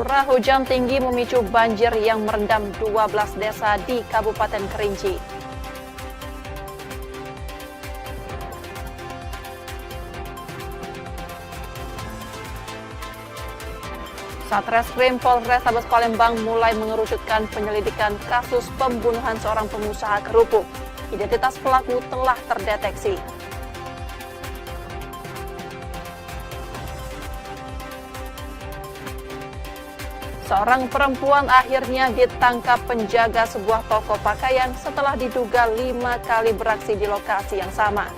Curah hujan tinggi memicu banjir yang merendam 12 desa di Kabupaten Kerinci. Satreskrim Polrestabes Palembang mulai mengerucutkan penyelidikan kasus pembunuhan seorang pengusaha kerupuk. Identitas pelaku telah terdeteksi. Seorang perempuan akhirnya ditangkap penjaga sebuah toko pakaian setelah diduga 5 kali beraksi di lokasi yang sama.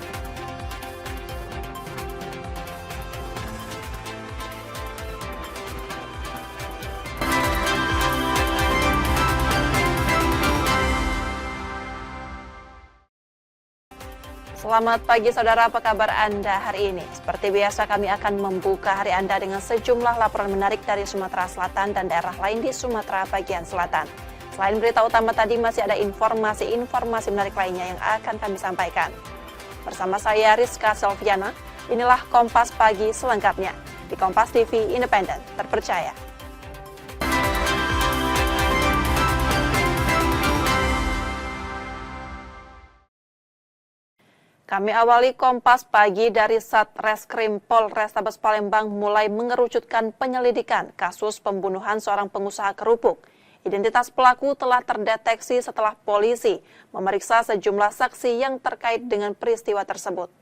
Selamat pagi saudara, apa kabar Anda hari ini? Seperti biasa kami akan membuka hari Anda dengan sejumlah laporan menarik dari Sumatera Selatan dan daerah lain di Sumatera bagian selatan. Selain berita utama tadi masih ada informasi menarik lainnya yang akan kami sampaikan. Bersama saya Rizka Selviana, inilah Kompas Pagi selengkapnya di Kompas TV Independen, terpercaya. Kami awali Kompas Pagi dari Satreskrim Polrestabes Palembang mulai mengerucutkan penyelidikan kasus pembunuhan seorang pengusaha kerupuk. Identitas pelaku telah terdeteksi setelah polisi memeriksa sejumlah saksi yang terkait dengan peristiwa tersebut.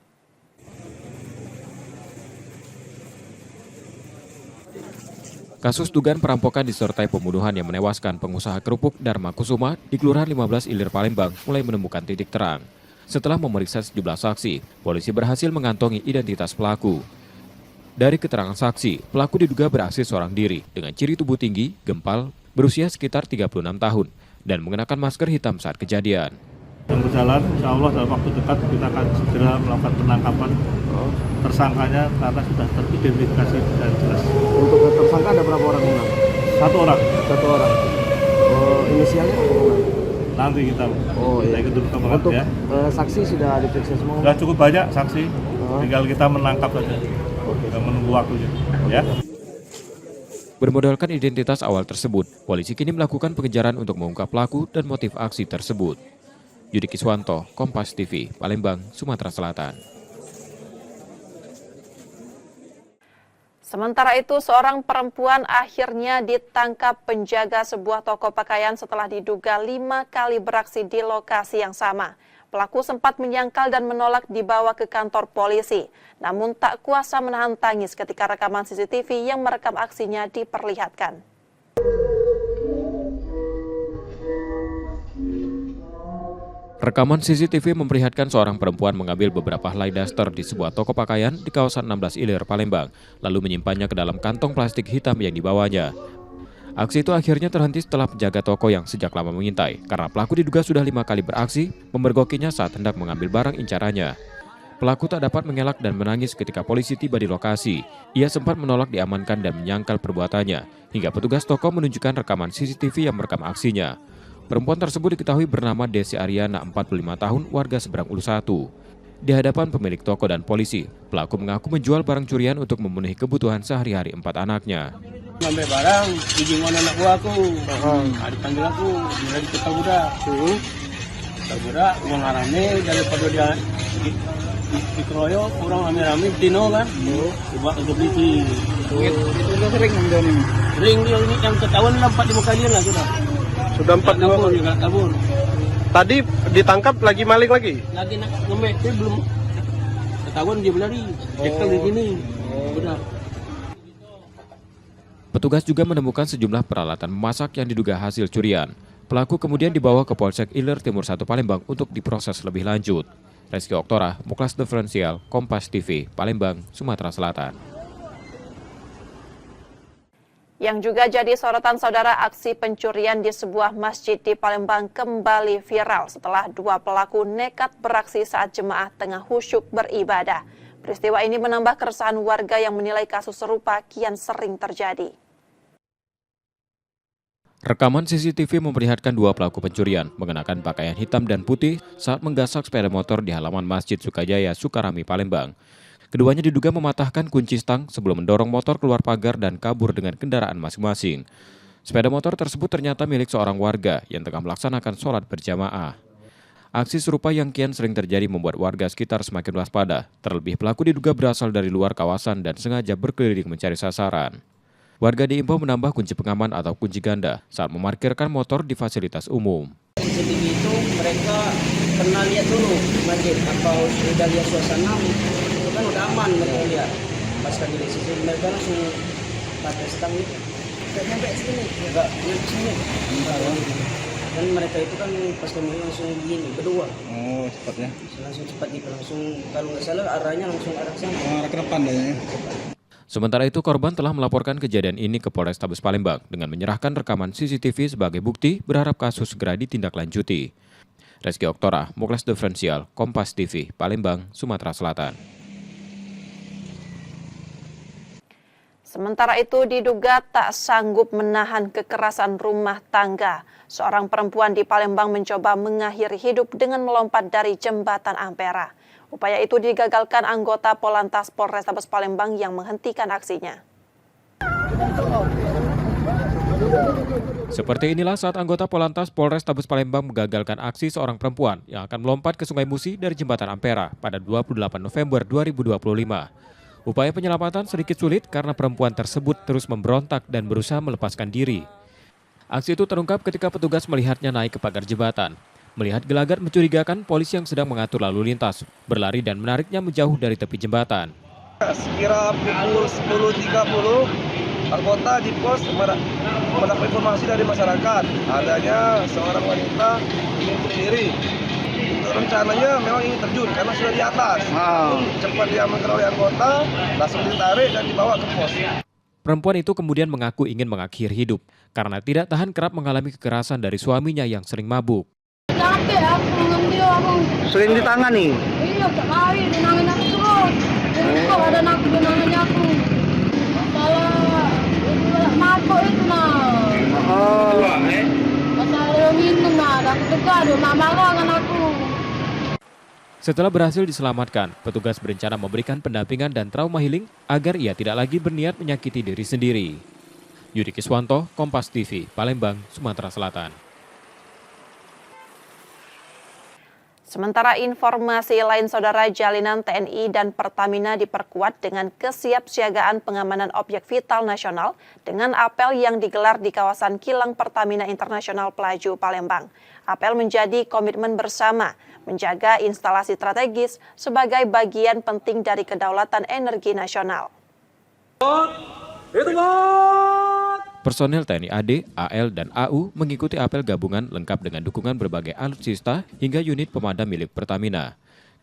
Kasus dugaan perampokan disertai pembunuhan yang menewaskan pengusaha kerupuk Dharma Kusuma di Kelurahan 15 Ilir Palembang mulai menemukan titik terang. Setelah memeriksa sejumlah saksi, polisi berhasil mengantongi identitas pelaku. Dari keterangan saksi, pelaku diduga beraksi seorang diri dengan ciri tubuh tinggi, gempal, berusia sekitar 36 tahun, dan mengenakan masker hitam saat kejadian. Yang berjalan, insya Allah dalam waktu dekat kita akan segera melakukan penangkapan tersangkanya karena sudah teridentifikasi dan jelas. Untuk tersangka ada berapa orang? Satu orang. Inisialnya apa? Nanti kita ikut dulu ke Untuk ya. saksi sudah diperiksa semua? Sudah cukup banyak saksi, tinggal kita menangkap saja. Kita menunggu waktunya. Ya. Bermodalkan identitas awal tersebut, polisi kini melakukan pengejaran untuk mengungkap pelaku dan motif aksi tersebut. Yudi Kiswanto, Kompas TV, Palembang, Sumatera Selatan. Sementara itu, seorang perempuan akhirnya ditangkap penjaga sebuah toko pakaian setelah diduga 5 kali beraksi di lokasi yang sama. Pelaku sempat menyangkal dan menolak dibawa ke kantor polisi, namun tak kuasa menahan tangis ketika rekaman CCTV yang merekam aksinya diperlihatkan. Rekaman CCTV memperlihatkan seorang perempuan mengambil beberapa helai daster di sebuah toko pakaian di kawasan 16 Ilir, Palembang, lalu menyimpannya ke dalam kantong plastik hitam yang dibawanya. Aksi itu akhirnya terhenti setelah penjaga toko yang sejak lama mengintai, karena pelaku diduga sudah 5 kali beraksi memergokinya saat hendak mengambil barang incarannya. Pelaku tak dapat mengelak dan menangis ketika polisi tiba di lokasi. Ia sempat menolak diamankan dan menyangkal perbuatannya, hingga petugas toko menunjukkan rekaman CCTV yang merekam aksinya. Perempuan tersebut diketahui bernama Desi Ariana, 45 tahun, warga Seberang Ulu 1. Di hadapan pemilik toko dan polisi, pelaku mengaku menjual barang curian untuk memenuhi kebutuhan sehari-hari 4 anaknya. Ngambil barang, dijingon anak gua aku. Dipanggil aku, dia di kota budak. Kota budak, uang rame daripada dia dikeroyok, orang rame-rame, dino kan. Coba untuk beli. Itu sering ngambil ini? Sering, dia ini yang ketahuan 4-5 kali lah sudah. Sudah 4 kabur. Tadi ditangkap lagi maling lagi? Lagi nak ngembe, tapi belum ketahuan dia berlari. Cekel di sini. Udah. Petugas juga menemukan sejumlah peralatan memasak yang diduga hasil curian. Pelaku kemudian dibawa ke Polsek Ilir Timur 1 Palembang untuk diproses lebih lanjut. Reski Oktora, Muklas Diferensial, Kompas TV, Palembang, Sumatera Selatan. Yang juga jadi sorotan saudara, aksi pencurian di sebuah masjid di Palembang kembali viral setelah 2 pelaku nekat beraksi saat jemaah tengah khusyuk beribadah. Peristiwa ini menambah keresahan warga yang menilai kasus serupa kian sering terjadi. Rekaman CCTV memperlihatkan 2 pelaku pencurian mengenakan pakaian hitam dan putih saat menggasak sepeda motor di halaman Masjid Sukajaya, Sukarami, Palembang. Keduanya diduga mematahkan kunci stang sebelum mendorong motor keluar pagar dan kabur dengan kendaraan masing-masing. Sepeda motor tersebut ternyata milik seorang warga yang tengah melaksanakan sholat berjamaah. Aksi serupa yang kian sering terjadi membuat warga sekitar semakin waspada. Terlebih pelaku diduga berasal dari luar kawasan dan sengaja berkeliling mencari sasaran. Warga diimbau menambah kunci pengaman atau kunci ganda saat memarkirkan motor di fasilitas umum. CCTV itu mereka pernah lihat dulu masjid atau sudah lihat suasana itu kan udah aman mereka lihat. Pas lagi di sini mereka langsung pakai stang itu. Nggak nyampe sini. Nggak nyampe sini. Dan mereka itu kan pas kami langsung begini berdua. Oh, cepatnya. Langsung cepat gitu, langsung kalau nggak salah arahnya langsung arah sana. Arah ke depan ya. Sementara itu, korban telah melaporkan kejadian ini ke Polrestabes Palembang dengan menyerahkan rekaman CCTV sebagai bukti, berharap kasus segera ditindaklanjuti. Reski Oktora, Muklas Diferensial, Kompas TV, Palembang, Sumatera Selatan. Sementara itu diduga tak sanggup menahan kekerasan rumah tangga. Seorang perempuan di Palembang mencoba mengakhiri hidup dengan melompat dari jembatan Ampera. Upaya itu digagalkan anggota Polantas Polrestabes Palembang yang menghentikan aksinya. Seperti inilah saat anggota Polantas Polrestabes Palembang menggagalkan aksi seorang perempuan yang akan melompat ke Sungai Musi dari jembatan Ampera pada 28 November 2025. Upaya penyelamatan sedikit sulit karena perempuan tersebut terus memberontak dan berusaha melepaskan diri. Aksi itu terungkap ketika petugas melihatnya naik ke pagar jembatan. Melihat gelagat mencurigakan, polisi yang sedang mengatur lalu lintas berlari dan menariknya menjauh dari tepi jembatan. Sekira pukul 10.30, anggota di pos mendapat informasi dari masyarakat adanya seorang wanita ingin bunuh diri. Rencananya memang ingin terjun karena sudah di atas. Cepat diamankan oleh anggota, langsung ditarik dan dibawa ke pos. Perempuan itu kemudian mengaku ingin mengakhiri hidup karena tidak tahan kerap mengalami kekerasan dari suaminya yang sering mabuk. Capek aku mengambil aku. Sering ditangani. Iya, tak lari, dinangin aku terus. Jadi kok ada aku dinangin aku. Masalah itu mabuk itu nah. Masalah minum nah, aku tegar, marah dengan aku. Setelah berhasil diselamatkan, petugas berencana memberikan pendampingan dan trauma healing agar ia tidak lagi berniat menyakiti diri sendiri. Yudi Kiswanto, Kompas TV, Palembang, Sumatera Selatan. Sementara informasi lain, Saudara, jalinan TNI dan Pertamina diperkuat dengan kesiapsiagaan pengamanan objek vital nasional dengan apel yang digelar di kawasan kilang Pertamina Internasional Pelaju, Palembang. Apel menjadi komitmen bersama menjaga instalasi strategis sebagai bagian penting dari kedaulatan energi nasional. Personel TNI AD, AL, dan AU mengikuti apel gabungan lengkap dengan dukungan berbagai alutsista hingga unit pemadam milik Pertamina.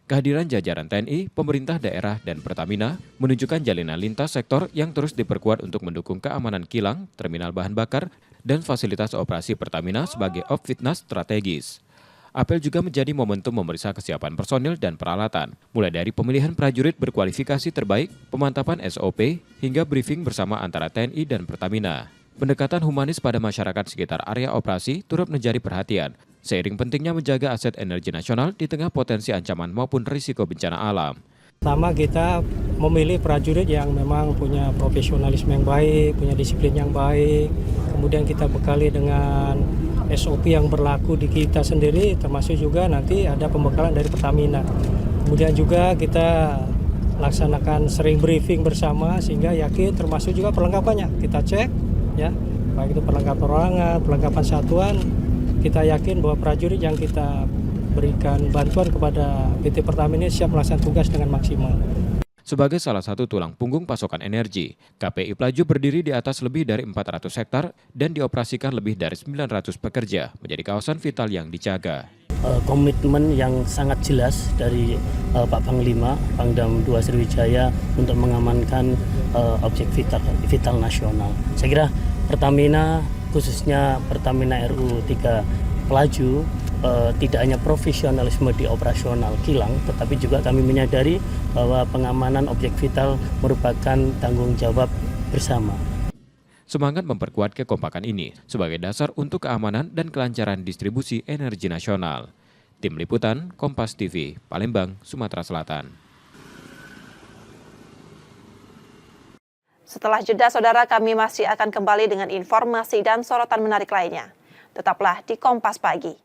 Kehadiran jajaran TNI, pemerintah daerah, dan Pertamina menunjukkan jalinan lintas sektor yang terus diperkuat untuk mendukung keamanan kilang, terminal bahan bakar, dan fasilitas operasi Pertamina sebagai op-fitness strategis. Apel juga menjadi momentum memeriksa kesiapan personil dan peralatan, mulai dari pemilihan prajurit berkualifikasi terbaik, pemantapan SOP, hingga briefing bersama antara TNI dan Pertamina. Pendekatan humanis pada masyarakat sekitar area operasi turut menjadi perhatian, seiring pentingnya menjaga aset energi nasional di tengah potensi ancaman maupun risiko bencana alam. Pertama, kita memilih prajurit yang memang punya profesionalisme yang baik, punya disiplin yang baik. Kemudian kita bekali dengan SOP yang berlaku di kita sendiri, termasuk juga nanti ada pembekalan dari Pertamina. Kemudian juga kita laksanakan sering briefing bersama sehingga yakin, termasuk juga perlengkapannya. Kita cek, ya, baik itu perlengkapan perorangan, perlengkapan satuan. Kita yakin bahwa prajurit yang kita berikan bantuan kepada PT Pertamina siap melaksanakan tugas dengan maksimal. Sebagai salah satu tulang punggung pasokan energi, KPI Pelaju berdiri di atas lebih dari 400 hektar dan dioperasikan lebih dari 900 pekerja, menjadi kawasan vital yang dijaga. Komitmen yang sangat jelas dari Pak Panglima, Pangdam 2 Sriwijaya untuk mengamankan objek vital nasional. Saya kira Pertamina, khususnya Pertamina RU 3 Pelaju, tidak hanya profesionalisme di operasional kilang, tetapi juga kami menyadari bahwa pengamanan objek vital merupakan tanggung jawab bersama. Semangat memperkuat kekompakan ini sebagai dasar untuk keamanan dan kelancaran distribusi energi nasional. Tim Liputan, Kompas TV, Palembang, Sumatera Selatan. Setelah jeda, saudara, kami masih akan kembali dengan informasi dan sorotan menarik lainnya. Tetaplah di Kompas Pagi.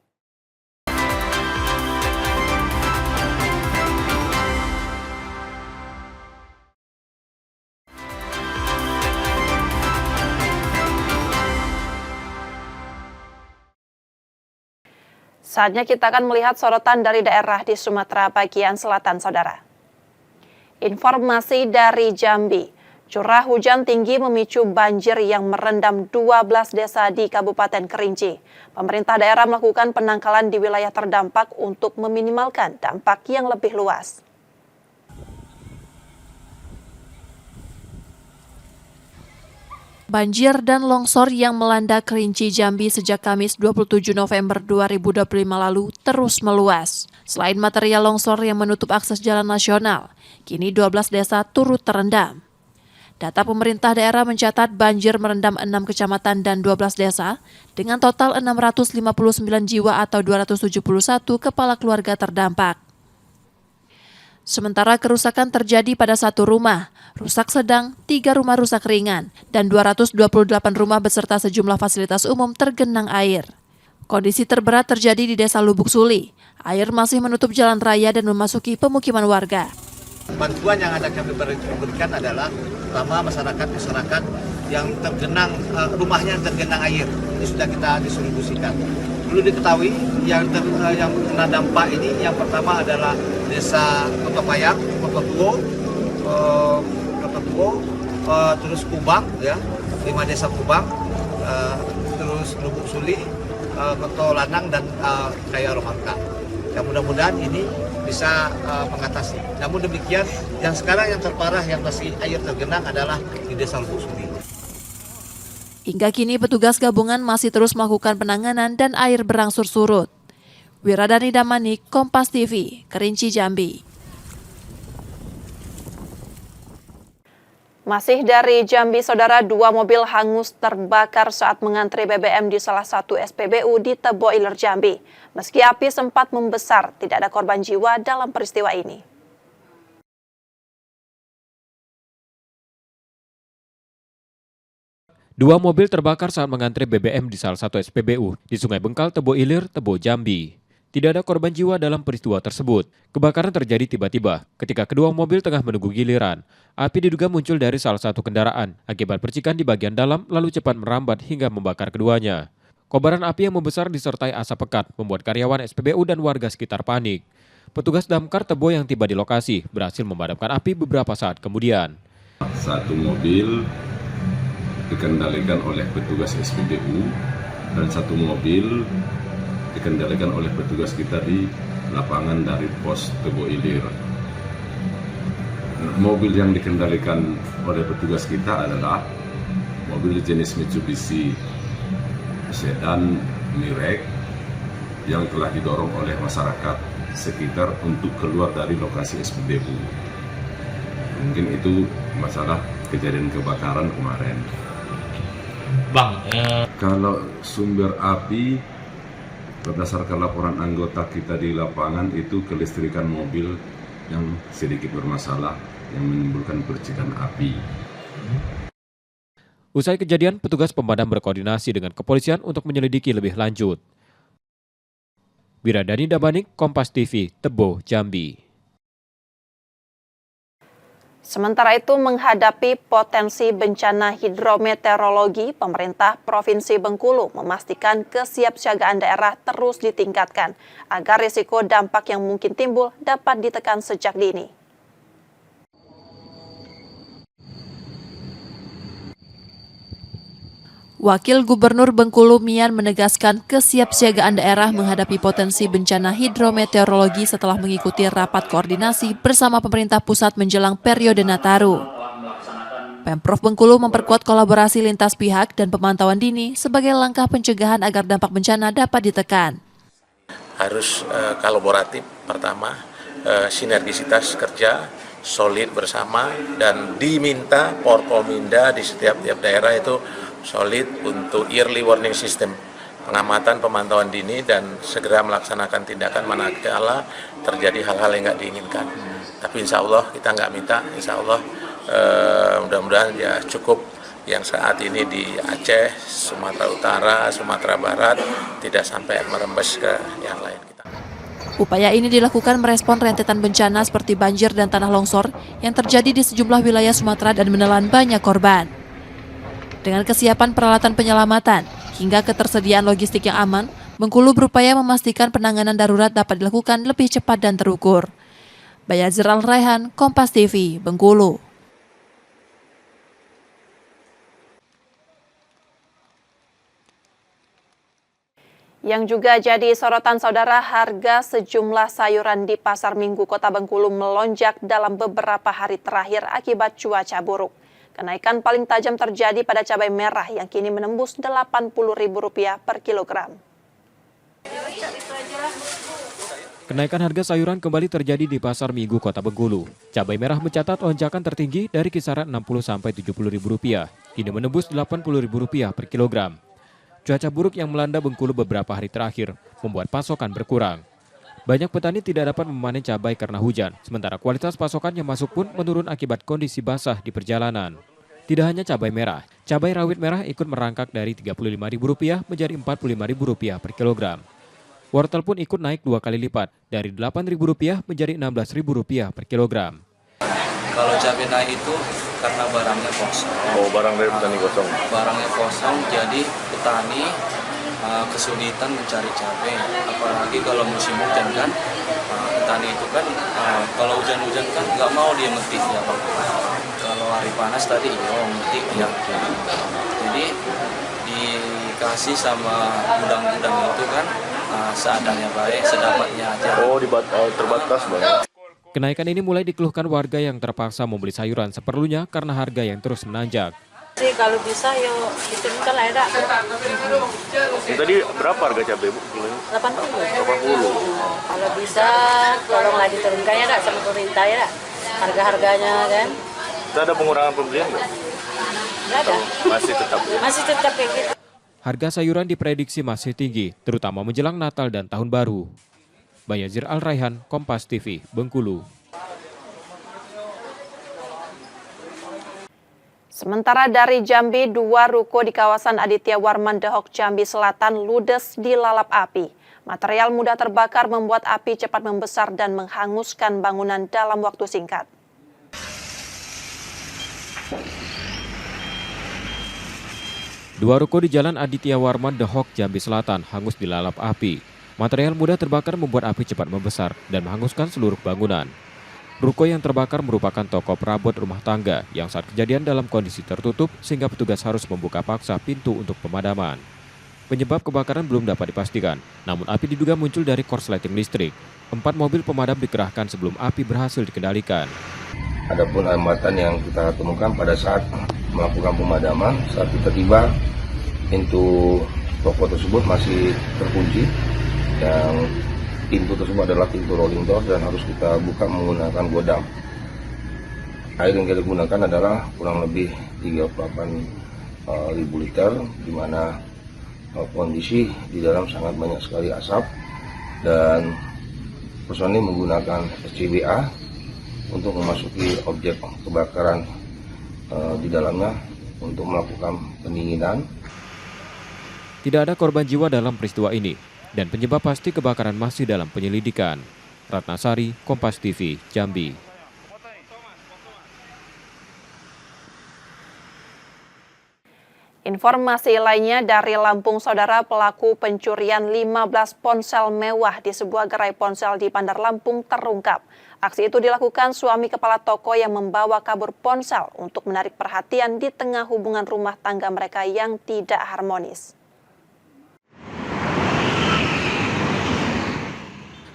Saatnya kita akan melihat sorotan dari daerah di Sumatera bagian selatan, saudara. Informasi dari Jambi. Curah hujan tinggi memicu banjir yang merendam 12 desa di Kabupaten Kerinci. Pemerintah daerah melakukan penangkalan di wilayah terdampak untuk meminimalkan dampak yang lebih luas. Banjir dan longsor yang melanda Kerinci Jambi sejak Kamis 27 November 2025 lalu terus meluas. Selain material longsor yang menutup akses jalan nasional, kini 12 desa turut terendam. Data pemerintah daerah mencatat banjir merendam 6 kecamatan dan 12 desa dengan total 659 jiwa atau 271 kepala keluarga terdampak. Sementara kerusakan terjadi pada 1 rumah, rusak sedang, 3 rumah rusak ringan, dan 228 rumah beserta sejumlah fasilitas umum tergenang air. Kondisi terberat terjadi di Desa Lubuk Suli. Air masih menutup jalan raya dan memasuki pemukiman warga. Bantuan yang ada kami berikan adalah pertama masyarakat yang tergenang rumahnya tergenang air, ini sudah kita distribusikan. Perlu diketahui yang kena dampak ini yang pertama adalah Desa Kota Payang, Kota Tuo, terus Kubang, ya 5 desa Kubang, terus Lubuk Suli, Kota Lanang dan Kaya Romangka. Ya mudah-mudahan ini bisa mengatasi. Namun demikian, yang sekarang yang terparah yang masih air tergenang adalah di Desa Lubuk Suli. Hingga kini petugas gabungan masih terus melakukan penanganan dan air berangsur surut. Wiradani Damanik, Kompas TV, Kerinci Jambi. Masih dari Jambi, saudara, 2 mobil hangus terbakar saat mengantri BBM di salah satu SPBU di Tebo Ilir, Jambi. Meski api sempat membesar, tidak ada korban jiwa dalam peristiwa ini. Dua mobil terbakar saat mengantri BBM di salah satu SPBU di Sungai Bengkal, Tebo Ilir, Tebo, Jambi. Tidak ada korban jiwa dalam peristiwa tersebut. Kebakaran terjadi tiba-tiba ketika kedua mobil tengah menunggu giliran. Api diduga muncul dari salah satu kendaraan. Akibat percikan di bagian dalam lalu cepat merambat hingga membakar keduanya. Kobaran api yang membesar disertai asap pekat membuat karyawan SPBU dan warga sekitar panik. Petugas damkar Tebo yang tiba di lokasi berhasil memadamkan api beberapa saat kemudian. Satu mobil dikendalikan oleh petugas SPBU dan satu mobil dikendalikan oleh petugas kita di lapangan dari pos Tebo Ilir. Mobil yang dikendalikan oleh petugas kita adalah mobil jenis Mitsubishi sedan Mirek yang telah didorong oleh masyarakat sekitar untuk keluar dari lokasi SPBU. Mungkin itu masalah kejadian kebakaran kemarin. Bang, kalau sumber api berdasarkan laporan anggota kita di lapangan itu kelistrikan mobil yang sedikit bermasalah yang menimbulkan percikan api. Usai kejadian, petugas pemadam berkoordinasi dengan kepolisian untuk menyelidiki lebih lanjut. Wiradani Damanik, Kompas TV, Tebo, Jambi. Sementara itu, menghadapi potensi bencana hidrometeorologi, pemerintah Provinsi Bengkulu memastikan kesiapsiagaan daerah terus ditingkatkan agar risiko dampak yang mungkin timbul dapat ditekan sejak dini. Wakil Gubernur Bengkulu Mian menegaskan kesiapsiagaan daerah menghadapi potensi bencana hidrometeorologi setelah mengikuti rapat koordinasi bersama pemerintah pusat menjelang periode Nataru. Pemprov Bengkulu memperkuat kolaborasi lintas pihak dan pemantauan dini sebagai langkah pencegahan agar dampak bencana dapat ditekan. harus kolaboratif pertama, sinergisitas kerja solid bersama, dan diminta Porkominda di setiap daerah itu solid untuk early warning system, pengamatan pemantauan dini dan segera melaksanakan tindakan manakala terjadi hal-hal yang nggak diinginkan. Tapi insya Allah kita nggak minta, insya Allah Mudah-mudahan ya cukup yang saat ini di Aceh, Sumatera Utara, Sumatera Barat, tidak sampai merembes ke yang lain. Upaya ini dilakukan merespon rentetan bencana seperti banjir dan tanah longsor yang terjadi di sejumlah wilayah Sumatera dan menelan banyak korban. Dengan kesiapan peralatan penyelamatan hingga ketersediaan logistik yang aman, Bengkulu berupaya memastikan penanganan darurat dapat dilakukan lebih cepat dan terukur. Bayazir Al-Raihan, Kompas TV, Bengkulu. Yang juga jadi sorotan saudara, harga sejumlah sayuran di Pasar Minggu Kota Bengkulu melonjak dalam beberapa hari terakhir akibat cuaca buruk. Kenaikan paling tajam terjadi pada cabai merah yang kini menembus Rp80.000 per kilogram. Kenaikan harga sayuran kembali terjadi di Pasar Minggu Kota Bengkulu. Cabai merah mencatat lonjakan tertinggi dari kisaran Rp60-Rp70.000, kini menembus Rp80.000 per kilogram. Cuaca buruk yang melanda Bengkulu beberapa hari terakhir membuat pasokan berkurang. Banyak petani tidak dapat memanen cabai karena hujan, sementara kualitas pasokan yang masuk pun menurun akibat kondisi basah di perjalanan. Tidak hanya cabai merah, cabai rawit merah ikut merangkak dari Rp35.000 menjadi Rp45.000 per kilogram. Wortel pun ikut naik 2 kali lipat, dari Rp8.000 menjadi Rp16.000 per kilogram. Kalau cabai naik itu karena barangnya kosong. Oh, barang dari petani kosong. Barangnya kosong, jadi petani kesulitan mencari cabai. Apalagi kalau musim hujan kan, petani itu kan kalau hujan-hujan kan nggak mau dia metik ya Bang. Kalau hari panas tadi metik ya. Jadi dikasih sama gudang-gudang itu kan seadanya baik, sedapatnya aja. Oh, terbatas Bang. Kenaikan ini mulai dikeluhkan warga yang terpaksa membeli sayuran seperlunya karena harga yang terus menanjak. Sih kalau bisa yuk diturunkan lah ya. Tadi berapa harga cabai Bu? 80. Kalau bisa tolonglah diturunkan ya dak sama pemerintah ya dak. Harga-harganya kan. Tidak ada pengurangan pembelian nggak? Nggak ada. Masih tetap kayak gitu. Harga sayuran diprediksi masih tinggi, terutama menjelang Natal dan Tahun Baru. Bayazir Al-Raihan, Kompas TV, Bengkulu. Sementara dari Jambi, 2 ruko di kawasan Aditya Warman Dehok, Jambi Selatan ludes dilalap api. Material mudah terbakar membuat api cepat membesar dan menghanguskan bangunan dalam waktu singkat. Dua ruko di Jalan Aditya Warman Dehok, Jambi Selatan hangus dilalap api. Material mudah terbakar membuat api cepat membesar dan menghanguskan seluruh bangunan. Ruko yang terbakar merupakan toko perabot rumah tangga yang saat kejadian dalam kondisi tertutup sehingga petugas harus membuka paksa pintu untuk pemadaman. Penyebab kebakaran belum dapat dipastikan, namun api diduga muncul dari korsleting listrik. 4 mobil pemadam dikerahkan sebelum api berhasil dikendalikan. Adapun hambatan yang kita temukan pada saat melakukan pemadaman, saat kita tiba, pintu toko tersebut masih terkunci. Yang pintu tersebut adalah pintu rolling door dan harus kita buka menggunakan godam. Air yang kita gunakan adalah kurang lebih 38.000 liter, di mana kondisi di dalam sangat banyak sekali asap dan personil menggunakan SCBA untuk memasuki objek kebakaran di dalamnya untuk melakukan pendinginan. Tidak ada korban jiwa dalam peristiwa ini. Dan penyebab pasti kebakaran masih dalam penyelidikan. Ratnasari, Kompas TV, Jambi. Informasi lainnya dari Lampung, saudara, pelaku pencurian 15 ponsel mewah di sebuah gerai ponsel di Bandar Lampung terungkap. Aksi itu dilakukan suami kepala toko yang membawa kabur ponsel untuk menarik perhatian di tengah hubungan rumah tangga mereka yang tidak harmonis.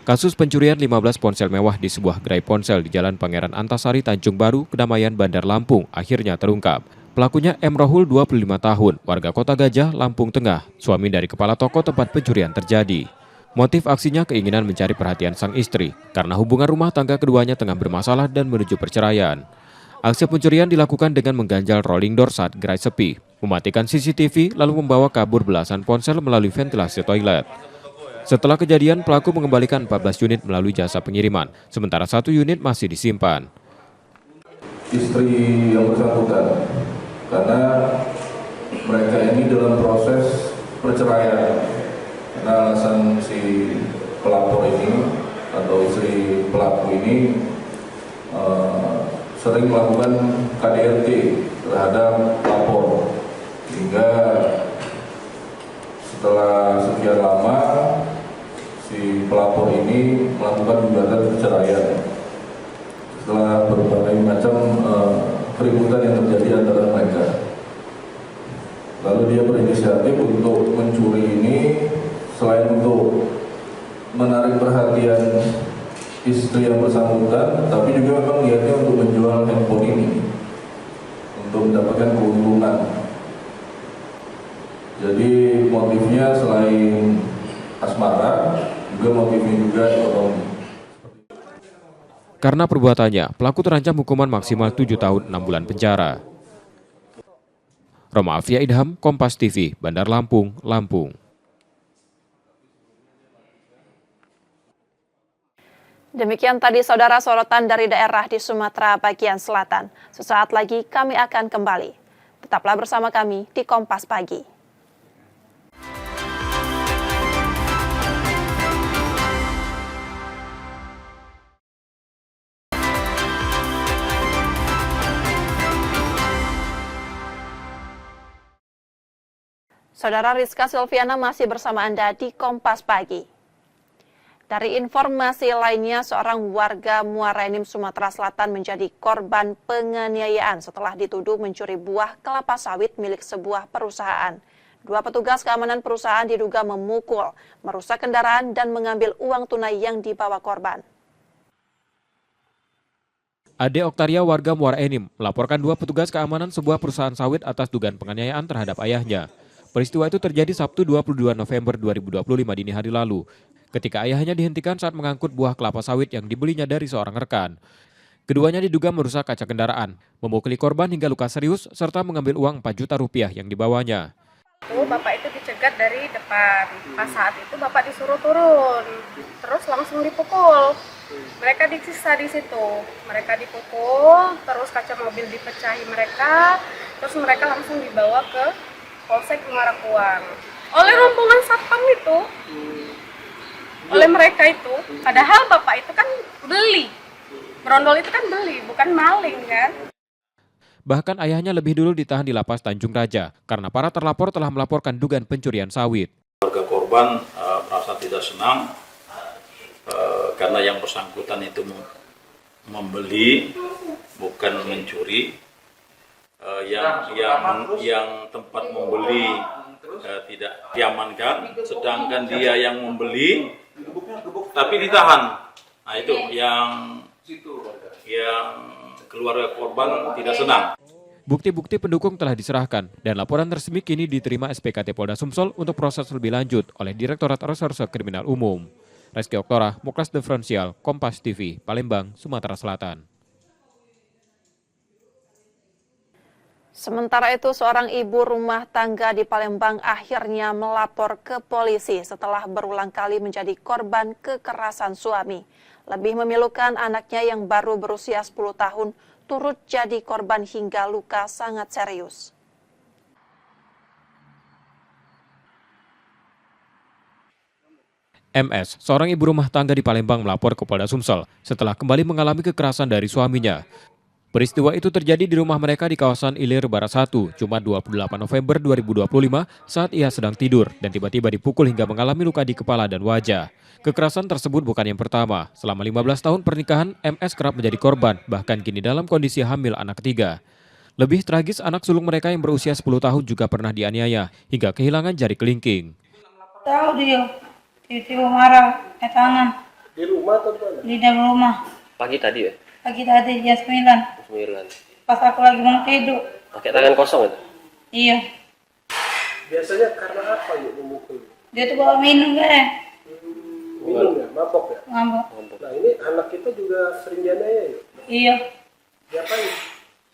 Kasus pencurian 15 ponsel mewah di sebuah gerai ponsel di Jalan Pangeran Antasari, Tanjung Baru, Kedamaian, Bandar Lampung akhirnya terungkap. Pelakunya M. Rohul, 25 tahun, warga Kota Gajah, Lampung Tengah, suami dari kepala toko tempat pencurian terjadi. Motif aksinya keinginan mencari perhatian sang istri, karena hubungan rumah tangga keduanya tengah bermasalah dan menuju perceraian. Aksi pencurian dilakukan dengan mengganjal rolling door saat gerai sepi, mematikan CCTV, lalu membawa kabur belasan ponsel melalui ventilasi toilet. Setelah kejadian, pelaku mengembalikan 14 unit melalui jasa pengiriman, sementara 1 unit masih disimpan. istri yang bersangkutan, karena mereka ini dalam proses perceraian. Karena alasan si pelapor ini atau istri pelaku ini sering melakukan KDRT terhadap pelapor, hingga setelah sekian lama si pelapor ini melakukan gugatan perceraian setelah berbagai macam keributan yang terjadi antara mereka. Lalu dia berinisiatif untuk mencuri ini, selain untuk menarik perhatian istri yang bersangkutan, tapi juga memang niatnya untuk menjual handphone ini untuk mendapatkan keuntungan. Jadi motifnya selain asmara, juga motifnya juga ekonomi. Karena perbuatannya, pelaku terancam hukuman maksimal 7 tahun 6 bulan penjara. Roma Afia Idham, Kompas TV, Bandar Lampung, Lampung. Demikian tadi saudara sorotan dari daerah di Sumatera bagian selatan. Sesaat lagi kami akan kembali. Tetaplah bersama kami di Kompas Pagi. Saudara, Rizka Silviana masih bersama Anda di Kompas Pagi. Dari informasi lainnya, seorang warga Muara Enim, Sumatera Selatan menjadi korban penganiayaan setelah dituduh mencuri buah kelapa sawit milik sebuah perusahaan. 2 petugas keamanan perusahaan diduga memukul, merusak kendaraan, dan mengambil uang tunai yang dibawa korban. Ade Oktaria, warga Muara Enim, melaporkan 2 petugas keamanan sebuah perusahaan sawit atas dugaan penganiayaan terhadap ayahnya. Peristiwa itu terjadi Sabtu 22 November 2025 dini hari lalu, ketika ayahnya dihentikan saat mengangkut buah kelapa sawit yang dibelinya dari seorang rekan. Keduanya diduga merusak kaca kendaraan, memukuli korban hingga luka serius, serta mengambil uang 4 juta rupiah yang dibawanya. Bapak itu dicegat dari depan. Pas saat itu bapak disuruh turun, terus langsung dipukul. Mereka disiksa di situ. Mereka dipukul, terus kaca mobil dipecahi mereka, terus mereka langsung dibawa ke Polsek Muara Kuang. Oleh rombongan satpam itu, oleh mereka itu, padahal bapak itu kan beli. Berondol itu kan beli, bukan maling kan. Bahkan ayahnya lebih dulu ditahan di lapas Tanjung Raja karena para terlapor telah melaporkan dugaan pencurian sawit. Warga korban merasa tidak senang karena yang bersangkutan itu membeli, bukan mencuri. Yang tempat membeli tidak diamankan, sedangkan dia yang membeli tapi ditahan. Nah itu yang keluarga korban tidak senang. Bukti-bukti pendukung telah diserahkan dan laporan resmi kini diterima SPKT Polda Sumsel untuk proses lebih lanjut oleh Direktorat Reserse Kriminal Umum. Reski Oktora, Muklas Diferensial, Kompas TV, Palembang, Sumatera Selatan. Sementara itu, seorang ibu rumah tangga di Palembang akhirnya melapor ke polisi setelah berulang kali menjadi korban kekerasan suami. Lebih memilukan, anaknya yang baru berusia 10 tahun turut jadi korban hingga luka sangat serius. MS, seorang ibu rumah tangga di Palembang melapor ke Polda Sumsel setelah kembali mengalami kekerasan dari suaminya. Peristiwa itu terjadi di rumah mereka di kawasan Ilir Barat 1, Jumat 28 November 2025 saat ia sedang tidur dan tiba-tiba dipukul hingga mengalami luka di kepala dan wajah. Kekerasan tersebut bukan yang pertama. Selama 15 tahun pernikahan, MS kerap menjadi korban, bahkan kini dalam kondisi hamil anak ketiga. Lebih tragis, anak sulung mereka yang berusia 10 tahun juga pernah dianiaya hingga kehilangan jari kelingking. Tahu dia, tiba-tiba marah, tangan. Di rumah atau di dalam rumah? Pagi tadi ya? Pagi tadi jam 9. 9. Pas aku lagi mau tidur. Pakai tangan kosong itu? Iya. Biasanya karena apa ya memukul? Dia tuh bawa minum kan? Minum ya, mabok ya? Mabok. Nah ini anak kita juga sering dianiaya ya? Iya. Diapain?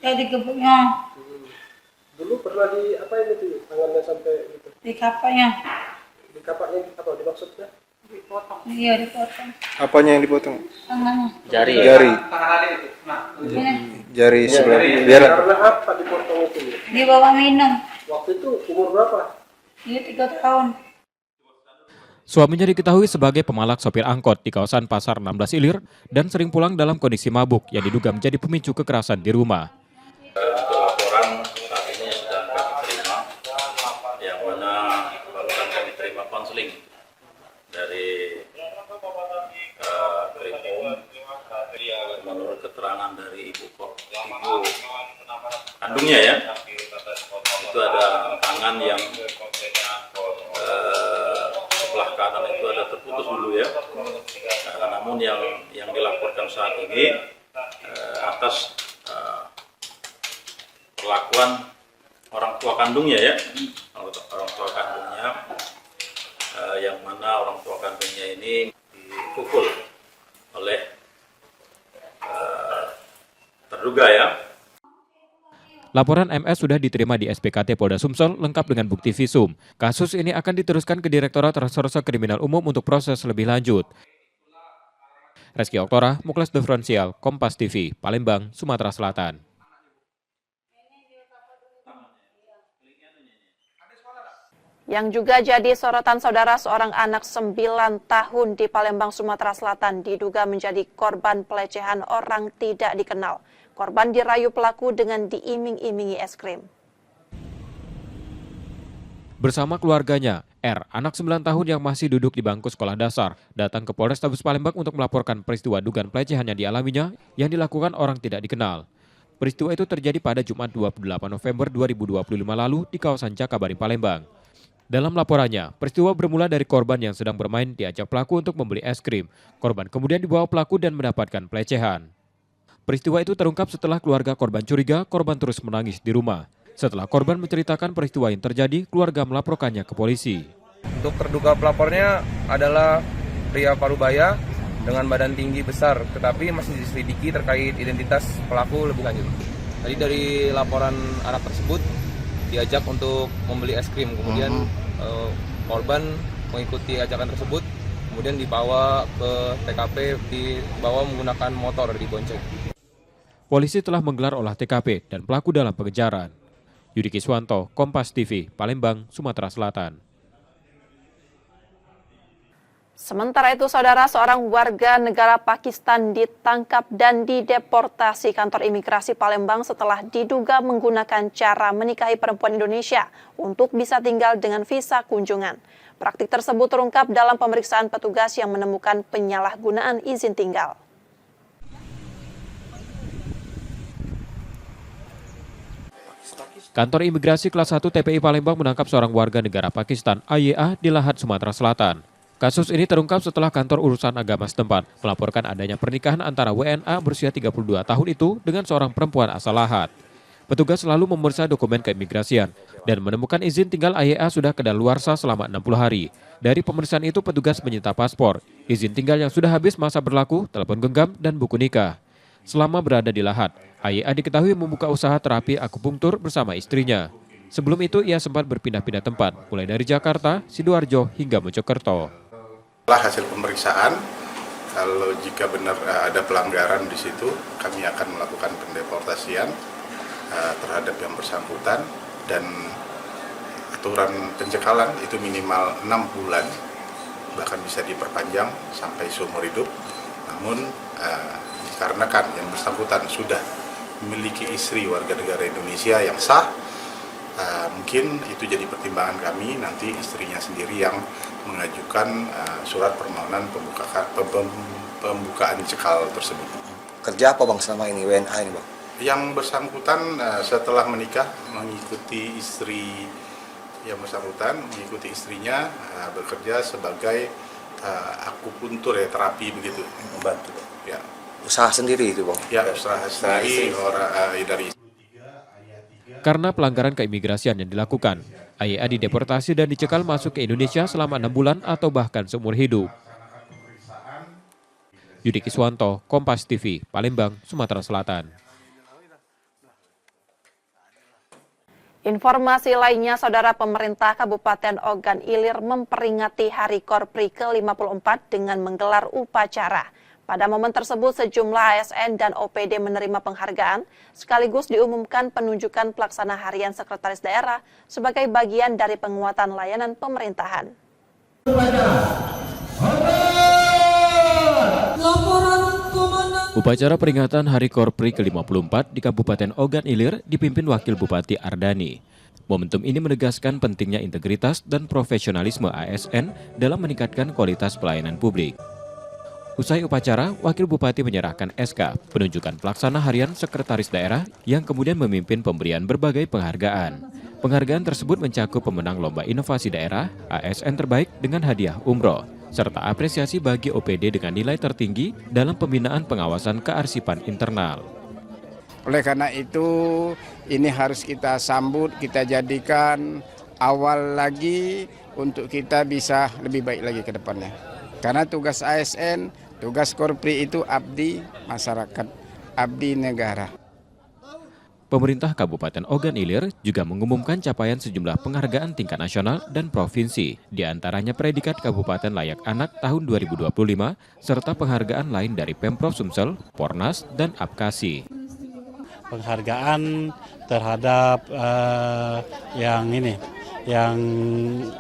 Dia digebuknya. Dulu pernah diapain itu tangannya sampai gitu? Di kapaknya. Di kapaknya apa dimaksudnya? Iya dipotong. Apanya yang dipotong? Tangannya. Jari. Ini. Jari sebelah. Biar apa dipotong itu? Dibawa minum. Waktu itu umur berapa? Dia 3 tahun. Suaminya diketahui sebagai pemalak sopir angkot di kawasan Pasar 16 Ilir dan sering pulang dalam kondisi mabuk yang diduga menjadi pemicu kekerasan di rumah. Untuk laporan saat ini sedang kami terima, yang mana barusan kami terima konseling dari Krimum. Menurut keterangan dari ibu kandungnya ya, itu ada tangan yang sebelah kanan itu ada terputus dulu ya. Namun yang dilaporkan saat ini atas perlakuan orang tua kandungnya ya, orang tua kandungnya, yang mana orang tua kandungnya ini dipukul oleh terduga ya. Laporan MS sudah diterima di SPKT Polda Sumsel lengkap dengan bukti visum. Kasus ini akan diteruskan ke Direktorat Reserse Kriminal Umum untuk proses lebih lanjut. Reski Oktora, Muklas Diferensial, Kompas TV, Palembang, Sumatera Selatan. Yang juga jadi sorotan saudara, seorang anak 9 tahun di Palembang, Sumatera Selatan diduga menjadi korban pelecehan orang tidak dikenal. Korban dirayu pelaku dengan diiming-imingi es krim. Bersama keluarganya, R, anak 9 tahun yang masih duduk di bangku sekolah dasar, datang ke Polrestabes Palembang untuk melaporkan peristiwa dugaan pelecehan yang dialaminya yang dilakukan orang tidak dikenal. Peristiwa itu terjadi pada Jumat 28 November 2025 lalu di kawasan Jakabaring, Palembang. Dalam laporannya, peristiwa bermula dari korban yang sedang bermain diajak pelaku untuk membeli es krim. Korban kemudian dibawa pelaku dan mendapatkan pelecehan. Peristiwa itu terungkap setelah keluarga korban curiga korban terus menangis di rumah. Setelah korban menceritakan peristiwa yang terjadi, keluarga melaporkannya ke polisi. Untuk terduga pelapornya adalah pria Parubaya dengan badan tinggi besar, tetapi masih diselidiki terkait identitas pelaku lebih lanjut. Tadi dari laporan anak tersebut diajak untuk membeli es krim, kemudian korban mengikuti ajakan tersebut, kemudian dibawa ke TKP, dibawa menggunakan motor, dibonceng. Polisi telah menggelar olah TKP dan pelaku dalam pengejaran. Yudi Kiswanto, Kompas TV, Palembang, Sumatera Selatan. Sementara itu, saudara, seorang warga negara Pakistan ditangkap dan dideportasi kantor imigrasi Palembang setelah diduga menggunakan cara menikahi perempuan Indonesia untuk bisa tinggal dengan visa kunjungan. Praktik tersebut terungkap dalam pemeriksaan petugas yang menemukan penyalahgunaan izin tinggal. Kantor imigrasi kelas 1 TPI Palembang menangkap seorang warga negara Pakistan, AYA, di Lahat, Sumatera Selatan. Kasus ini terungkap setelah kantor urusan agama setempat melaporkan adanya pernikahan antara WNA berusia 32 tahun itu dengan seorang perempuan asal Lahat. Petugas selalu memeriksa dokumen keimigrasian dan menemukan izin tinggal AYA sudah kadaluarsa selama 60 hari. Dari pemeriksaan itu petugas menyita paspor, izin tinggal yang sudah habis masa berlaku, telepon genggam, dan buku nikah. Selama berada di Lahat, AYA diketahui membuka usaha terapi akupunktur bersama istrinya. Sebelum itu ia sempat berpindah-pindah tempat, mulai dari Jakarta, Sidoarjo, hingga Mojokerto. Hasil pemeriksaan, kalau jika benar ada pelanggaran di situ, kami akan melakukan pendeportasian terhadap yang bersangkutan, dan aturan pencekalan itu minimal 6 bulan, bahkan bisa diperpanjang sampai seumur hidup. Namun karena kan yang bersangkutan sudah memiliki istri warga negara Indonesia yang sah, mungkin itu jadi pertimbangan kami, nanti istrinya sendiri yang mengajukan surat permohonan pembukaan cekal tersebut. Kerja apa bang selama ini WNA ini bang? Yang bersangkutan setelah menikah mengikuti istri yang bersangkutan, mengikuti istrinya bekerja sebagai akupuntur ya, terapi begitu, membantu. Ya. Usaha sendiri itu bang? Ya, usaha sendiri dari. Karena pelanggaran keimigrasian yang dilakukan, AYA dideportasi dan dicekal masuk ke Indonesia selama 6 bulan atau bahkan seumur hidup. Yudi Kiswanto, Kompas TV, Palembang, Sumatera Selatan. Informasi lainnya, Saudara, pemerintah Kabupaten Ogan Ilir memperingati Hari Korpri ke-54 dengan menggelar upacara. Pada momen tersebut, sejumlah ASN dan OPD menerima penghargaan, sekaligus diumumkan penunjukan pelaksana harian Sekretaris Daerah sebagai bagian dari penguatan layanan pemerintahan. Upacara peringatan Hari Korpri ke-54 di Kabupaten Ogan Ilir dipimpin Wakil Bupati Ardani. Momentum ini menegaskan pentingnya integritas dan profesionalisme ASN dalam meningkatkan kualitas pelayanan publik. Usai upacara, Wakil Bupati menyerahkan SK penunjukan pelaksana harian Sekretaris Daerah yang kemudian memimpin pemberian berbagai penghargaan. Penghargaan tersebut mencakup pemenang Lomba Inovasi Daerah, ASN terbaik dengan hadiah umroh, serta apresiasi bagi OPD dengan nilai tertinggi dalam pembinaan pengawasan kearsipan internal. Oleh karena itu, ini harus kita sambut, kita jadikan awal lagi untuk kita bisa lebih baik lagi ke depannya. Karena tugas ASN, tugas Korpri itu abdi masyarakat, abdi negara. Pemerintah Kabupaten Ogan Ilir juga mengumumkan capaian sejumlah penghargaan tingkat nasional dan provinsi, diantaranya predikat Kabupaten Layak Anak tahun 2025, serta penghargaan lain dari Pemprov Sumsel, Pornas, dan Apkasi. Penghargaan terhadap yang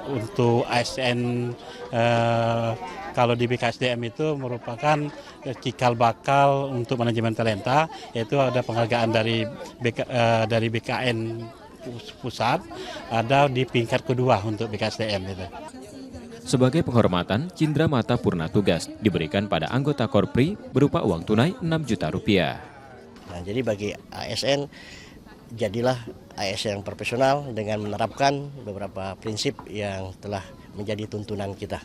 untuk ASN kalau di BKSDM itu merupakan cikal bakal untuk manajemen talenta, yaitu ada penghargaan dari BKN pusat, ada di tingkat kedua untuk BKSDM itu. Sebagai penghormatan, cindera mata purna tugas diberikan pada anggota Korpri berupa uang tunai 6 juta rupiah. Nah, jadi bagi ASN, jadilah ASN yang profesional dengan menerapkan beberapa prinsip yang telah menjadi tuntunan kita.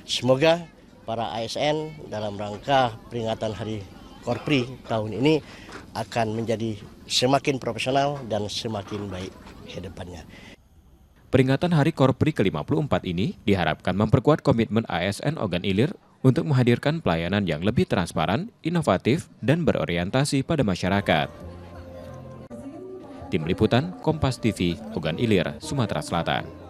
Semoga para ASN dalam rangka peringatan Hari Korpri tahun ini akan menjadi semakin profesional dan semakin baik ke depannya. Peringatan Hari Korpri ke-54 ini diharapkan memperkuat komitmen ASN Ogan Ilir untuk menghadirkan pelayanan yang lebih transparan, inovatif, dan berorientasi pada masyarakat. Tim Liputan Kompas TV, Ogan Ilir, Sumatera Selatan.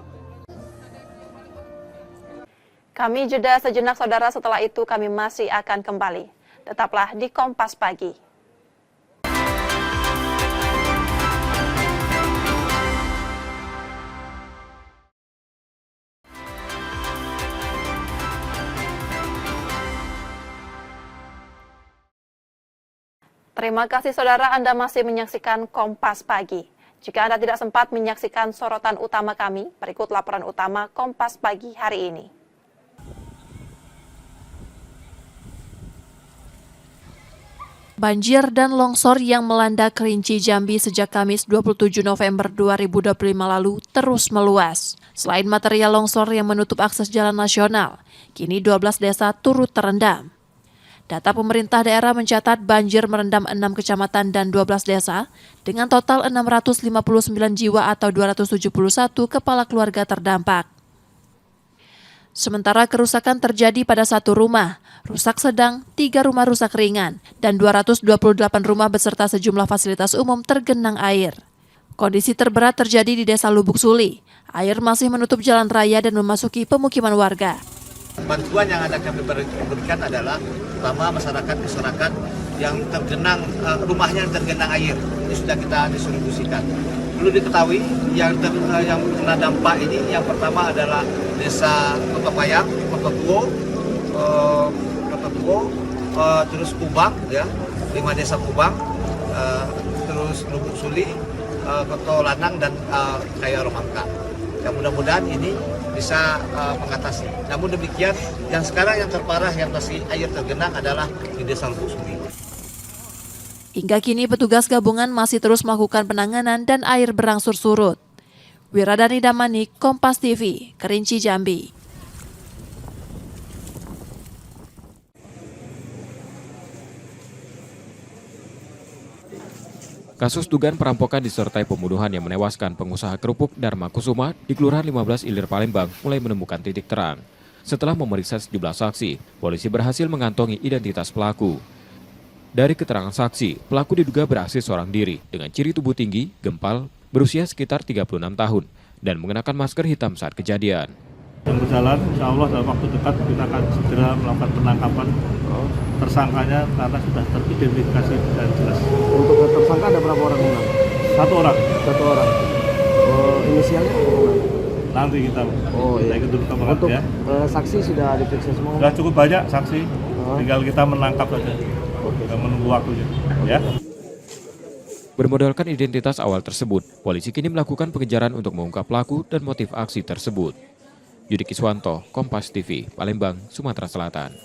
Kami jeda sejenak, Saudara. Setelah itu kami masih akan kembali. Tetaplah di Kompas Pagi. Terima kasih, Saudara, Anda masih menyaksikan Kompas Pagi. Jika Anda tidak sempat menyaksikan sorotan utama kami, berikut laporan utama Kompas Pagi hari ini. Banjir dan longsor yang melanda Kerinci Jambi sejak Kamis 27 November 2025 lalu terus meluas. Selain material longsor yang menutup akses jalan nasional, kini 12 desa turut terendam. Data pemerintah daerah mencatat banjir merendam 6 kecamatan dan 12 desa dengan total 659 jiwa atau 271 kepala keluarga terdampak. Sementara kerusakan terjadi pada 1 rumah, rusak sedang, 3 rumah rusak ringan, dan 228 rumah beserta sejumlah fasilitas umum tergenang air. Kondisi terberat terjadi di Desa Lubuk Suli. Air masih menutup jalan raya dan memasuki pemukiman warga. Bantuan yang ada kami berikan adalah pertama masyarakat yang tergenang rumahnya yang tergenang air. Ini sudah kita distribusikan. Perlu diketahui yang kena dampak ini yang pertama adalah Desa Kota Payang, Kota Tuo, terus Kubang, ya, 5 desa Kubang, terus Lubuk Suli, Kota Lanang dan Kaya Romangka. Ya, mudah-mudahan ini bisa mengatasi. Namun demikian, yang sekarang yang terparah yang masih air tergenang adalah di Desa Lubuk Suli. Hingga kini petugas gabungan masih terus melakukan penanganan dan air berangsur surut. Wiradani Damanik, Kompas TV, Kerinci Jambi. Kasus dugaan perampokan disertai pembunuhan yang menewaskan pengusaha kerupuk Dharma Kusuma di Kelurahan 15 Ilir Palembang mulai menemukan titik terang. Setelah memeriksa sejumlah saksi, polisi berhasil mengantongi identitas pelaku. Dari keterangan saksi, pelaku diduga beraksi seorang diri dengan ciri tubuh tinggi, gempal, berusia sekitar 36 tahun, dan mengenakan masker hitam saat kejadian. Yang berjalan, insya Allah dalam waktu dekat kita akan segera melakukan penangkapan tersangkanya karena sudah teridentifikasi dan jelas. Untuk tersangka ada berapa orang? Satu orang. Satu orang. Inisialnya? Nanti kita naik dulu ke untuk ya. Saksi sudah diperiksa semua? Sudah cukup banyak saksi, tinggal kita menangkap saja. Dan menunggu waktunya. Ya. Bermodalkan identitas awal tersebut, polisi kini melakukan pengejaran untuk mengungkap pelaku dan motif aksi tersebut. Yudi Kiswanto, Kompas TV, Palembang, Sumatera Selatan.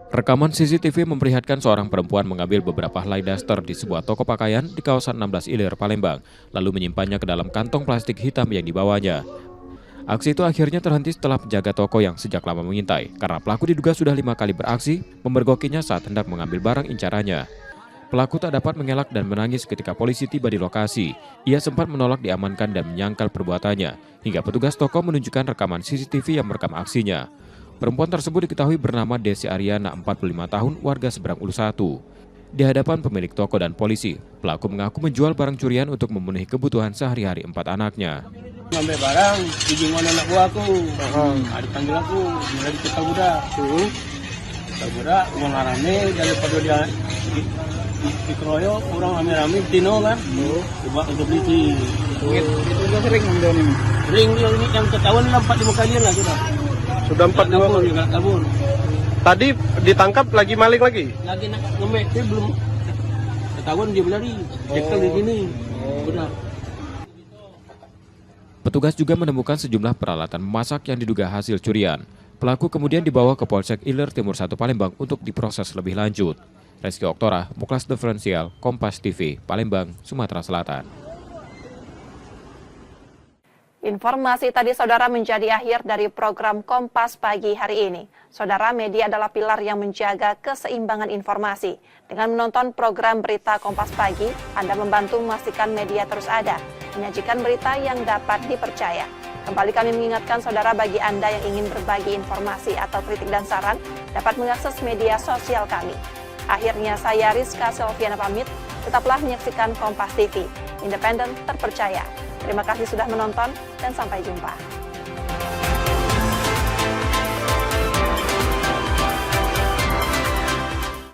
Rekaman CCTV memperlihatkan seorang perempuan mengambil beberapa helai daster di sebuah toko pakaian di kawasan 16 Ilir, Palembang, lalu menyimpannya ke dalam kantong plastik hitam yang dibawanya. Aksi itu akhirnya terhenti setelah penjaga toko yang sejak lama mengintai, karena pelaku diduga sudah 5 kali beraksi memergokinya saat hendak mengambil barang incarannya. Pelaku tak dapat mengelak dan menangis ketika polisi tiba di lokasi. Ia sempat menolak diamankan dan menyangkal perbuatannya, hingga petugas toko menunjukkan rekaman CCTV yang merekam aksinya. Perempuan tersebut diketahui bernama Desi Ariana, 45 tahun, warga Seberang Ulu 1. Di hadapan pemilik toko dan polisi, pelaku mengaku menjual barang curian untuk memenuhi kebutuhan sehari-hari 4 anaknya. Ngambil barang, izin anak buah aku. Dipanggil aku, lagi ke Tabuda. Tabuda, uang rame daripada dia dikeroyok, orang rame-rame dino kan. Coba untuk beli. Itu udah sering ngambil ini. Sering ini yang ketahuan 4-5 kali lah sudah. Sudah 4-5 kali. Kabur. Tadi ditangkap lagi maling lagi? Lagi nak ngemek, tapi belum ketahuan dia berlari. Jekel di sini. Benar. Petugas juga menemukan sejumlah peralatan memasak yang diduga hasil curian. Pelaku kemudian dibawa ke Polsek Ilir Timur 1 Palembang untuk diproses lebih lanjut. Reski Oktora, Muklas Diferensial, Kompas TV, Palembang, Sumatera Selatan. Informasi tadi saudara menjadi akhir dari program Kompas pagi hari ini. Saudara, media adalah pilar yang menjaga keseimbangan informasi. Dengan menonton program berita Kompas pagi, Anda membantu memastikan media terus ada, menyajikan berita yang dapat dipercaya. Kembali kami mengingatkan saudara, bagi Anda yang ingin berbagi informasi atau kritik dan saran, dapat mengakses media sosial kami. Akhirnya saya Rizka Selviana pamit, tetaplah menyaksikan Kompas TV, independen terpercaya. Terima kasih sudah menonton dan sampai jumpa.